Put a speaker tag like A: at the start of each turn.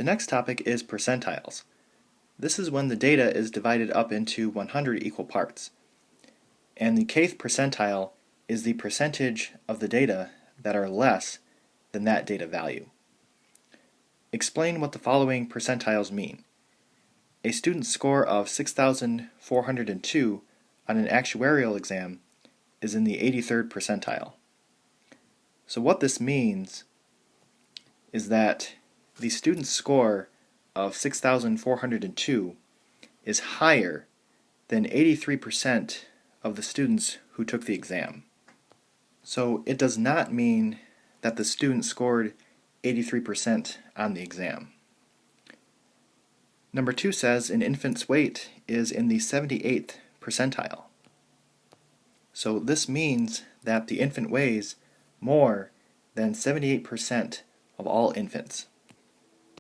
A: The next topic is percentiles. This is when the data is divided up into 100 equal parts. And the kth percentile is the percentage of the data that are less than that data value. Explain what the following percentiles mean. A student's score of 6,402 on an actuarial exam is in the 83rd percentile. So what this means is that the student's score of 6,402 is higher than 83% of the students who took the exam. So it does not mean that the student scored 83% on the exam. Number 2 says an infant's weight is in the 78th percentile. So this means that the infant weighs more than 78% of all infants.